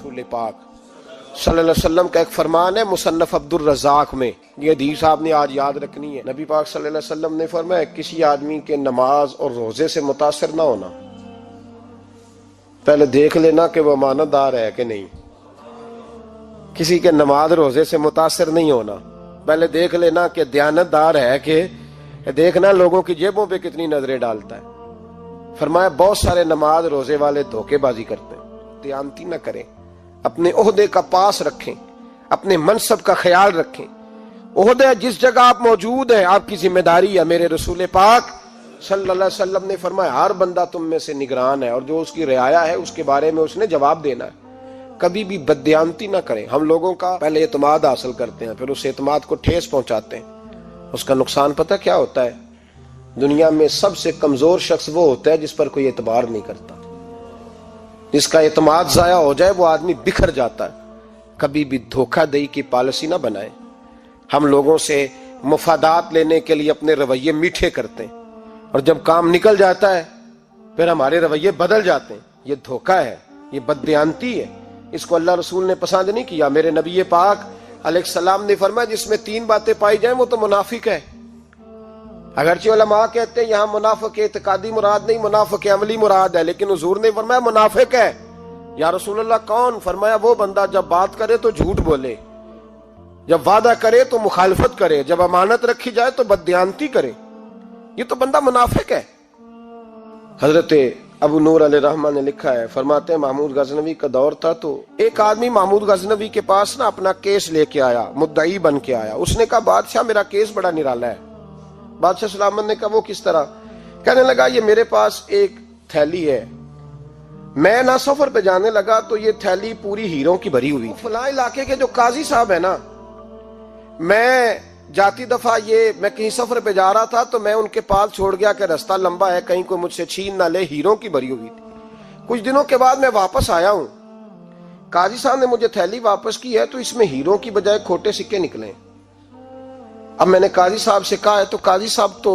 رسول پاک صلی اللہ علیہ وسلم کا ایک فرمان ہے مصنف عبد الرزاق میں، یہ حدیث آپ نے آج یاد رکھنی ہے۔ نبی پاک صلی اللہ علیہ وسلم نے فرمایا کسی آدمی کے نماز اور روزے سے متاثر نہ ہونا، پہلے دیکھ لینا کہ وہ امانت دار ہے کہ نہیں۔ کسی کے نماز روزے سے متاثر نہیں ہونا، پہلے دیکھ لینا کہ دیانت دار ہے کہ دیکھنا لوگوں کی جیبوں پہ کتنی نظریں ڈالتا ہے۔ فرمایا بہت سارے نماز روزے والے دھوکے بازی کرتے ہیں، دیانتی نہ کریں، اپنے عہدے کا پاس رکھیں، اپنے منصب کا خیال رکھیں۔ عہدہ جس جگہ آپ موجود ہیں آپ کی ذمہ داری ہے۔ میرے رسول پاک صلی اللہ علیہ وسلم نے فرمایا ہر بندہ تم میں سے نگران ہے، اور جو اس کی رعایا ہے اس کے بارے میں اس نے جواب دینا ہے۔ کبھی بھی بددیانتی نہ کریں۔ ہم لوگوں کا پہلے اعتماد حاصل کرتے ہیں، پھر اس اعتماد کو ٹھیس پہنچاتے ہیں۔ اس کا نقصان پتہ کیا ہوتا ہے؟ دنیا میں سب سے کمزور شخص وہ ہوتا ہے جس پر کوئی اعتبار نہیں کرتا۔ جس کا اعتماد ضائع ہو جائے وہ آدمی بکھر جاتا ہے۔ کبھی بھی دھوکہ دہی کی پالیسی نہ بنائیں۔ ہم لوگوں سے مفادات لینے کے لیے اپنے رویے میٹھے کرتے ہیں، اور جب کام نکل جاتا ہے پھر ہمارے رویے بدل جاتے ہیں۔ یہ دھوکہ ہے، یہ بددیانتی ہے۔ اس کو اللہ رسول نے پسند نہیں کیا۔ میرے نبی پاک علیہ السلام نے فرمایا جس میں 3 باتیں پائی جائیں وہ تو منافق ہے۔ اگرچہ علماء کہتے ہیں یہاں منافق اعتقادی مراد نہیں، منافق عملی مراد ہے، لیکن حضور نے فرمایا منافق ہے۔ یا رسول اللہ کون؟ فرمایا وہ بندہ جب بات کرے تو جھوٹ بولے، جب وعدہ کرے تو مخالفت کرے، جب امانت رکھی جائے تو بددیانتی کرے، یہ تو بندہ منافق ہے۔ حضرت ابو نور علیہ رحمہ نے لکھا ہے، فرماتے ہیں محمود غزنوی کا دور تھا تو ایک آدمی محمود غزنوی کے پاس نا اپنا کیس لے کے آیا، مدعی بن کے آیا۔ اس نے کہا بادشاہ میرا کیس بڑا نرالا ہے۔ بادشاہ سلامت نے کہا وہ کس طرح؟ کہنے لگا یہ میرے پاس ایک تھیلی ہے، میں نہ سفر پہ جانے لگا تو یہ تھیلی پوری ہیروں کی بھری ہوئی، فلاں علاقے کے جو قاضی صاحب ہے نا، میں جاتی دفعہ میں کہیں سفر پہ جا رہا تھا تو میں ان کے پاس چھوڑ گیا کہ رستہ لمبا ہے، کہیں کوئی مجھ سے چھین نہ لے، ہیروں کی بھری ہوئی تھی۔ کچھ دنوں کے بعد میں واپس آیا ہوں، قاضی صاحب نے مجھے تھیلی واپس کی ہے تو اس میں ہیروں کی بجائے کھوٹے سکے نکلے۔ اب میں نے قاضی صاحب سے کہا ہے تو قاضی صاحب تو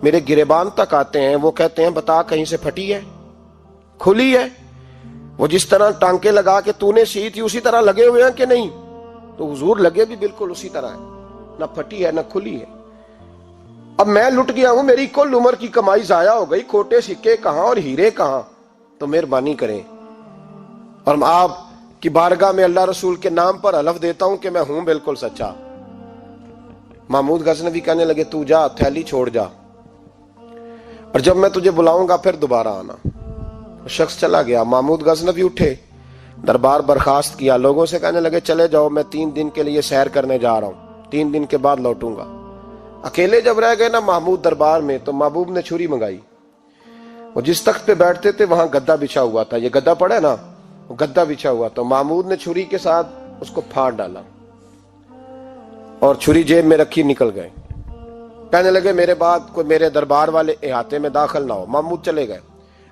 میرے گریبان تک آتے ہیں، وہ کہتے ہیں بتا کہیں سے پھٹی ہے، کھلی ہے؟ وہ جس طرح ٹانکے لگا کے تو نے سی تھی اسی طرح لگے ہوئے ہیں کہ نہیں؟ تو حضور لگے بھی بالکل اسی طرح ہے، نہ پھٹی ہے نہ کھلی ہے۔ اب میں لٹ گیا ہوں، میری کل عمر کی کمائی ضائع ہو گئی، کھوٹے سکے کہاں اور ہیرے کہاں؟ تو مہربانی کریں، اور آپ کی بارگاہ میں اللہ رسول کے نام پر حلف دیتا ہوں کہ میں ہوں بالکل سچا۔ محمود غزنوی کہنے لگے تو جا، تھیلی چھوڑ جا، اور جب میں تجھے بلاؤں گا پھر دوبارہ آنا۔ شخص چلا گیا۔ محمود غزنوی اٹھے، دربار برخاست کیا، لوگوں سے کہنے لگے چلے جاؤ، میں 3 دن کے لیے سیر کرنے جا رہا ہوں، 3 دن کے بعد لوٹوں گا۔ اکیلے جب رہ گئے نا محمود دربار میں تو محبوب نے چھری منگائی۔ وہ جس تخت پہ بیٹھتے تھے وہاں گدا بچھا ہوا تھا، یہ گدا پڑا ہے نا، وہ گدا بچھا ہوا تھا۔ محمود نے چھری کے ساتھ اس کو پھاڑ ڈالا اور چھری جیب میں رکھی نکل گئے۔ کہنے لگے میرے بعد کوئی میرے دربار والے احاطے میں داخل نہ ہو۔ محمود چلے گئے۔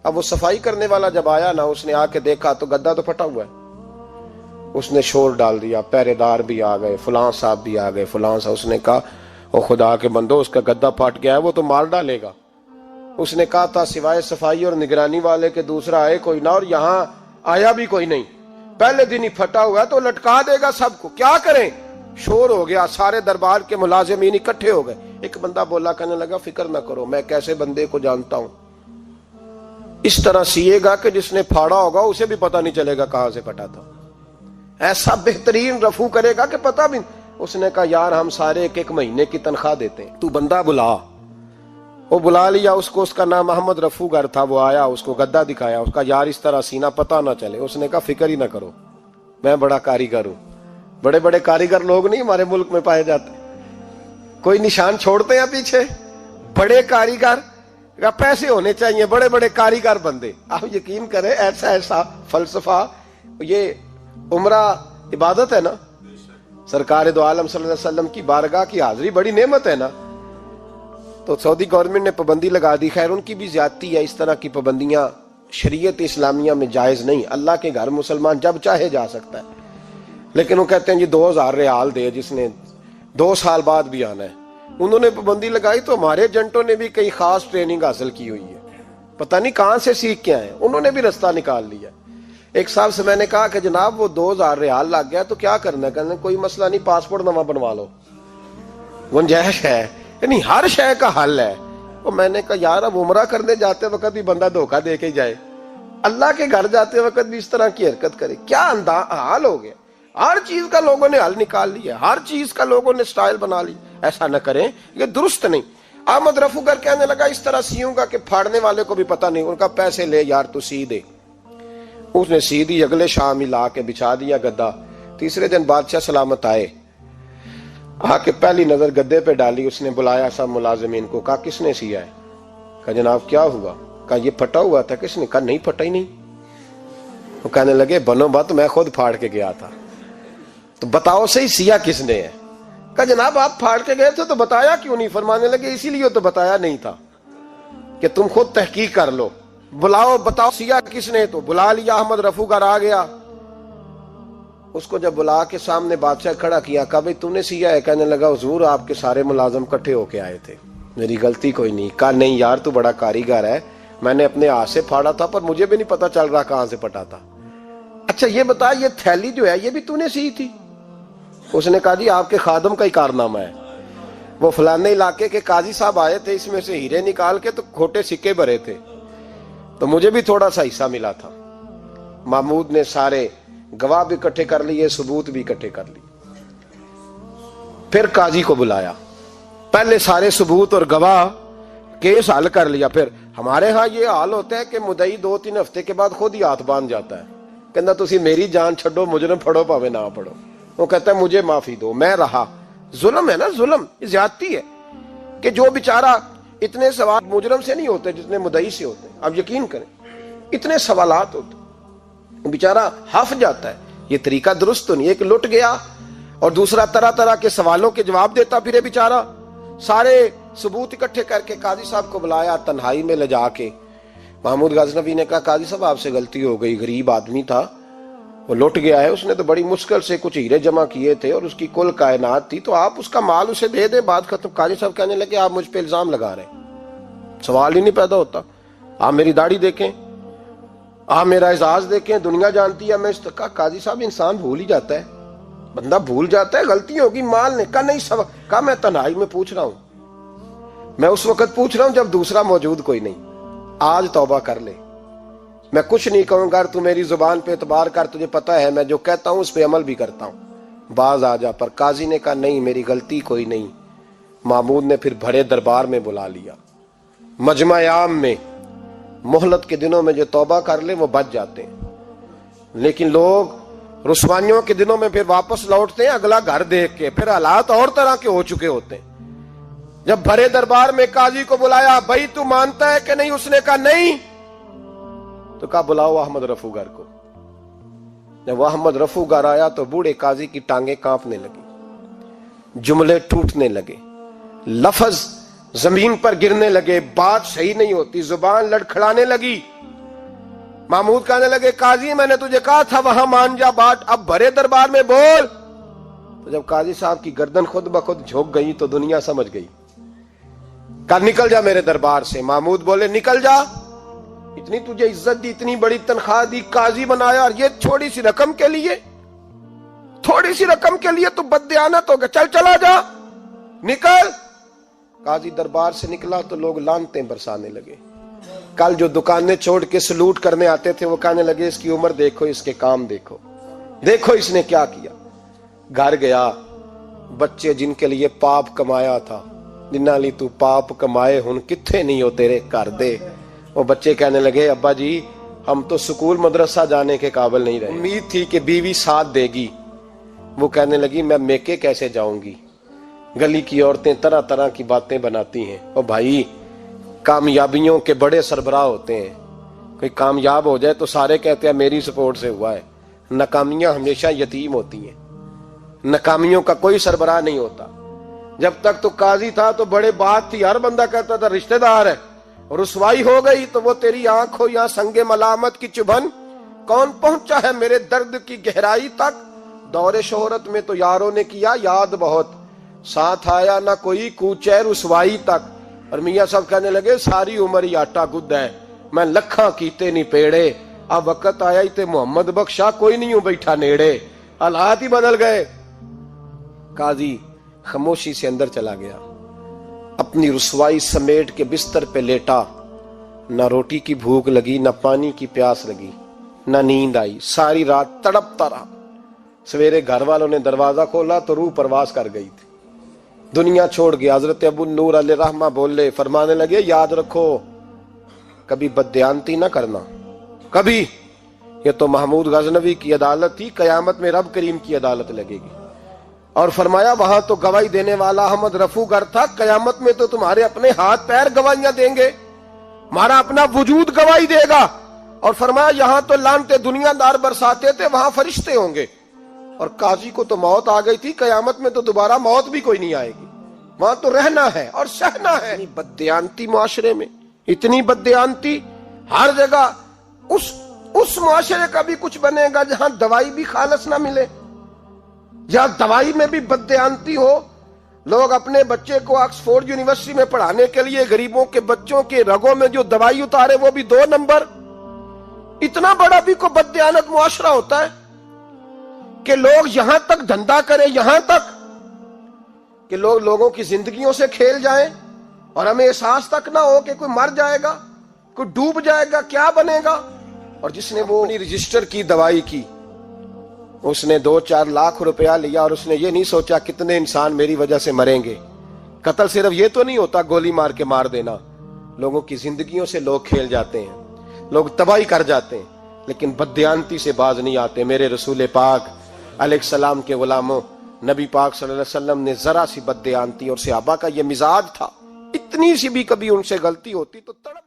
اب وہ صفائی کرنے والا جب آیا نا، اس نے آ کے دیکھا تو گدا تو پھٹا ہوا ہے۔ اس نے شور ڈال دیا، پہرے دار بھی آ گئے، فلاں صاحب بھی آ گئے، فلاں صاحب۔ اس نے کہا او خدا کے بندو، اس کا گدا پھٹ گیا ہے، وہ تو مار ڈالے گا۔ اس نے کہا تھا سوائے صفائی اور نگرانی والے کے دوسرا آئے کوئی نہ، اور یہاں آیا بھی کوئی نہیں، پہلے دن ہی پھٹا ہوا ہے تو لٹکا دے گا سب کو، کیا کریں؟ شور ہو گیا، سارے دربار کے ملازمین اکٹھے ہو گئے۔ ایک بندہ بولا، کہنے لگا فکر نہ کرو، میں کیسے بندے کو جانتا ہوں، اس طرح سیے گا کہ جس نے پھاڑا ہوگا اسے بھی پتہ نہیں چلے گا کہاں سے پھٹا تھا، ایسا بہترین رفو کرے گا کہ پتہ بھی۔ اس نے کہا یار ہم سارے 1 مہینے کی تنخواہ دیتے ہیں، تو بندہ بلا۔ وہ بلا لیا اس کو، اس کا نام محمد رفو گر تھا۔ وہ آیا، اس کو گدا دکھایا، اس کا یار اس طرح سینہ پتہ نہ چلے۔ اس نے کہا فکر ہی نہ کرو، میں بڑا کاریگر ہوں۔ بڑے بڑے کاریگر لوگ نہیں ہمارے ملک میں پائے جاتے، کوئی نشان چھوڑتے ہیں پیچھے؟ بڑے کاریگر کا پیسے ہونے چاہیے، بڑے بڑے کاریگر بندے۔ آپ یقین کریں ایسا فلسفہ، یہ عمرہ عبادت ہے نا، سرکار دو عالم صلی اللہ علیہ وسلم کی بارگاہ کی حاضری بڑی نعمت ہے نا۔ تو سعودی گورنمنٹ نے پابندی لگا دی، خیر ان کی بھی زیادتی ہے، اس طرح کی پابندیاں شریعت اسلامیہ میں جائز نہیں۔ اللہ کے گھر مسلمان جب چاہے جا سکتا ہے، لیکن وہ کہتے ہیں جی 2000 ریال دے جس نے 2 سال بعد بھی آنا ہے۔ انہوں نے پابندی لگائی تو ہمارے ایجنٹوں نے بھی کئی خاص ٹریننگ حاصل کی ہوئی ہے، پتہ نہیں کہاں سے سیکھ کے آئے، انہوں نے بھی رستہ نکال لیا۔ ایک صاحب سے میں نے کہا کہ جناب وہ 2000 ریال لگ گیا تو کیا کرنا ہے؟ کہنے کوئی مسئلہ نہیں، پاسپورٹ نواں بنوا لو، گنجائش ہے، یعنی ہر شے کا حل ہے۔ وہ میں نے کہا یار اب عمرہ کرنے جاتے وقت بھی بندہ دھوکہ دے کے جائے، اللہ کے گھر جاتے وقت بھی اس طرح کی حرکت کرے، کیا حال ہو گیا؟ ہر چیز کا لوگوں نے حل نکال لیا، ہر چیز کا لوگوں نے سٹائل بنا لی۔ ایسا نہ کریں، یہ درست نہیں۔ احمد رفو گر کہنے لگا اس طرح سیوں گا کہ پھاڑنے والے کو بھی پتہ نہیں۔ ان کا پیسے لے یار تو سی دے۔ اس نے سی دی، اگلے شام ہی لا کے بچھا دیا گدا۔ تیسرے دن بادشاہ سلامت آئے، آ کے پہلی نظر گدے پہ ڈالی، اس نے بلایا سب ملازمین کو، کہا کس نے سیا ہے؟ کہا جناب کیا ہوا؟ کہا یہ پھٹا ہوا تھا۔ کس نے؟ کہا نہیں پھٹا ہی نہیں۔ وہ کہنے لگے بنو بات میں خود پھاڑ کے گیا تھا، تو بتاؤ صحیح سیا کس نے ہے؟ کہا جناب آپ پھاڑ کے گئے تھے تو بتایا کیوں نہیں؟ فرمانے لگے اسی لیے تو بتایا نہیں تھا کہ تم خود تحقیق کر لو، بلاؤ بتاؤ سیا کس نے۔ تو بلا لیا، احمد رفو گر آ گیا۔ اس کو جب بلا کے سامنے بادشاہ کھڑا کیا، کہا بھئی تم نے سیا ہے؟ کہنے لگا حضور آپ کے سارے ملازم کٹھے ہو کے آئے تھے، میری غلطی کوئی نہیں۔ کہا نہیں یار تو بڑا کاریگر ہے، میں نے اپنے ہاتھ سے پھاڑا تھا پر مجھے بھی نہیں پتا چل رہا کہاں سے پھٹا تھا۔ اچھا یہ بتا یہ تھیلی جو ہے یہ بھی تو نے سی تھی؟ اس نے کہا جی آپ کے خادم کا ہی کارنامہ ہے، وہ فلانے علاقے کے قاضی صاحب آئے تھے، اس میں سے ہیرے نکال کے تو کھوٹے سکے بھرے تھے، تو مجھے بھی تھوڑا سا حصہ ملا تھا۔ محمود نے سارے گواہ بھی اکٹھے کر لیے، ثبوت بھی اکٹھے کر لیے۔ پھر قاضی کو بلایا، پہلے سارے ثبوت اور گواہ کیس حل کر لیا۔ پھر ہمارے ہاں یہ حال ہوتا ہے کہ مدعی 2-3 ہفتے کے بعد خود ہی ہاتھ باندھ جاتا ہے، کہنا تسی میری جان چھڈو، مجرم پھڑو پاوے نہ پڑھو۔ وہ کہتا ہے مجھے معافی دو، میں رہا۔ ظلم ہے نا، ظلم، یہ زیادتی ہے کہ جو بیچارہ اتنے سوال مجرم سے نہیں ہوتے جتنے مدعی سے ہوتے ہیں۔ اب یقین کریں اتنے سوالات ہوتے بیچارہ ہف جاتا ہے۔ یہ طریقہ درست تو نہیں، ایک لٹ گیا اور دوسرا طرح طرح کے سوالوں کے جواب دیتا پھرے بیچارہ۔ سارے ثبوت اکٹھے کر کے قاضی صاحب کو بلایا، تنہائی میں لے جا کے محمود غزنوی نے کہا قاضی صاحب آپ سے غلطی ہو گئی، غریب آدمی تھا، وہ لٹ گیا ہے، اس نے تو بڑی مشکل سے کچھ ہیرے جمع کیے تھے اور اس کی کل کائنات تھی، تو آپ اس کا مال اسے دے دیں، بات ختم۔ قاضی صاحب کہنے لگے آپ مجھ پہ الزام لگا رہے ہیں، سوال ہی نہیں پیدا ہوتا۔ آپ میری داڑھی دیکھیں، آپ میرا اعزاز دیکھیں، دنیا جانتی ہے میں اس کا۔ قاضی صاحب انسان بھول ہی جاتا ہے، بندہ بھول جاتا ہے، غلطی ہوگی، مال نے کہا نہیں کہا میں تنہائی میں پوچھ رہا ہوں، میں اس وقت پوچھ رہا ہوں جب دوسرا موجود کوئی نہیں، آج توبہ کر لے، میں کچھ نہیں کہوں گا، تو میری زبان پہ اعتبار کر، تجھے پتا ہے میں جو کہتا ہوں اس پہ عمل بھی کرتا ہوں، باز آ جا۔ پر قاضی نے کہا نہیں میری غلطی کوئی نہیں۔ محمود نے پھر بڑے دربار میں بلا لیا، مجمع عام میں۔ مہلت کے دنوں میں جو توبہ کر لے وہ بچ جاتے ہیں، لیکن لوگ رسوائیوں کے دنوں میں پھر واپس لوٹتے ہیں اگلا گھر دیکھ کے، پھر حالات اور طرح کے ہو چکے ہوتے ہیں۔ جب بڑے دربار میں قاضی کو بلایا، بھائی تو مانتا ہے کہ نہیں؟ اس نے کہا نہیں۔ تو کہا بلاؤ احمد رفو گر کو۔ جب وہ احمد رفو گر آیا تو بوڑھے قاضی کی ٹانگیں کانپنے لگی، جملے ٹوٹنے لگے، لفظ زمین پر گرنے لگے، بات صحیح نہیں ہوتی، زبان لڑکھڑانے لگی۔ محمود کہنے لگے قاضی میں نے تجھے کہا تھا وہاں مان جا بات، اب بڑے دربار میں بول۔ تو جب قاضی صاحب کی گردن خود بخود جھک گئی تو دنیا سمجھ گئی، کہا نکل جا میرے دربار سے۔ محمود بولے نکل جا، اتنی تجھے عزت دی، اتنی بڑی تنخواہ دی، قاضی بنایا، اور یہ تھوڑی سی رقم کے لیے، تھوڑی سی رقم کے لیے تو بددیانت ہو گیا، چل چلا جا، نکل۔ قاضی دربار سے نکلا تو لوگ لعنتیں برسانے لگے۔ کل جو دکانیں چھوڑ کے سلوٹ کرنے آتے تھے وہ کہنے لگے اس کی عمر دیکھو، اس کے کام دیکھو، دیکھو اس نے کیا کیا۔ گھر گیا، بچے جن کے لیے پاپ کمایا تھا، جنہاں لی تو پاپ کمائے ہن کتھے نہیں ہو تیرے کر دے۔ وہ بچے کہنے لگے ابا جی ہم تو سکول مدرسہ جانے کے قابل نہیں رہے، امید تھی کہ بیوی ساتھ دے گی۔ وہ کہنے لگی میں میکے کیسے جاؤں گی، گلی کی عورتیں طرح طرح کی باتیں بناتی ہیں۔ اور بھائی کامیابیوں کے بڑے سربراہ ہوتے ہیں، کوئی کامیاب ہو جائے تو سارے کہتے ہیں میری سپورٹ سے ہوا ہے، ناکامیاں ہمیشہ یتیم ہوتی ہیں، ناکامیوں کا کوئی سربراہ نہیں ہوتا۔ جب تک تو قاضی تھا تو بڑے بات تھی، ہر بندہ کہتا تھا رشتہ دار ہے، رسوائی ہو گئی تو وہ تیری آنکھ ہو یا سنگ ملامت کی چبھن، کون پہنچا ہے میرے درد کی گہرائی تک، دور شہرت میں تو یاروں نے کیا یاد بہت، ساتھ آیا نہ کوئی کوچے رسوائی تک۔ اور میاں صاحب کہنے لگے ساری عمر ہی آٹا گد ہے، میں لکھاں کیتے نہیں پیڑے، اب وقت آیا ہی تے محمد بخشا کوئی نہیں ہوں بیٹھا نیڑے، حالات ہی بدل گئے۔ قاضی خاموشی سے اندر چلا گیا، اپنی رسوائی سمیٹ کے بستر پہ لیٹا، نہ روٹی کی بھوک لگی، نہ پانی کی پیاس لگی، نہ نیند آئی، ساری رات تڑپتا رہا۔ سویرے گھر والوں نے دروازہ کھولا تو روح پرواز کر گئی تھی، دنیا چھوڑ گیا۔ حضرت ابو نور علیہ رحمہ بولے، فرمانے لگے یاد رکھو کبھی بددیانتی نہ کرنا، کبھی۔ یہ تو محمود غزنوی کی عدالت تھی، قیامت میں رب کریم کی عدالت لگے گی۔ اور فرمایا وہاں تو گواہی دینے والا احمد رفو گر تھا، قیامت میں تو تمہارے اپنے ہاتھ پیر گواہیاں دیں گے، ہمارا اپنا وجود گواہی دے گا۔ اور فرمایا یہاں تو لانتے دنیا دار برساتے تھے، وہاں فرشتے ہوں گے۔ اور قاضی کو تو موت آ گئی تھی، قیامت میں تو دوبارہ موت بھی کوئی نہیں آئے گی، وہاں تو رہنا ہے اور سہنا ہے۔ اتنی بددیانتی معاشرے میں، اتنی بددیانتی ہر جگہ۔ اس معاشرے کا بھی کچھ بنے گا جہاں دوائی بھی خالص نہ ملے، جہاں دوائی میں بھی بددیانتی ہو۔ لوگ اپنے بچے کو آکسفورڈ یونیورسٹی میں پڑھانے کے لیے غریبوں کے بچوں کے رگوں میں جو دوائی اتارے وہ بھی 2 نمبر۔ اتنا بڑا بھی کو بددیانت معاشرہ ہوتا ہے کہ لوگ یہاں تک دھندا کریں، یہاں تک کہ لوگ لوگوں کی زندگیوں سے کھیل جائیں اور ہمیں احساس تک نہ ہو کہ کوئی مر جائے گا، کوئی ڈوب جائے گا، کیا بنے گا۔ اور جس نے وہ اپنی رجسٹر کی دوائی کی، اس نے 2-4 لاکھ روپیہ لیا اور اس نے یہ نہیں سوچا کتنے انسان میری وجہ سے مریں گے۔ قتل صرف یہ تو نہیں ہوتا گولی مار کے مار دینا، لوگوں کی زندگیوں سے لوگ کھیل جاتے ہیں، لوگ تباہی کر جاتے ہیں، لیکن بددیانتی سے باز نہیں آتے۔ میرے رسول پاک علیہ السلام کے غلاموں، نبی پاک صلی اللہ علیہ وسلم نے ذرا سی بددیانتی، اور صحابہ کا یہ مزاج تھا، اتنی سی بھی کبھی ان سے غلطی ہوتی تو تڑپ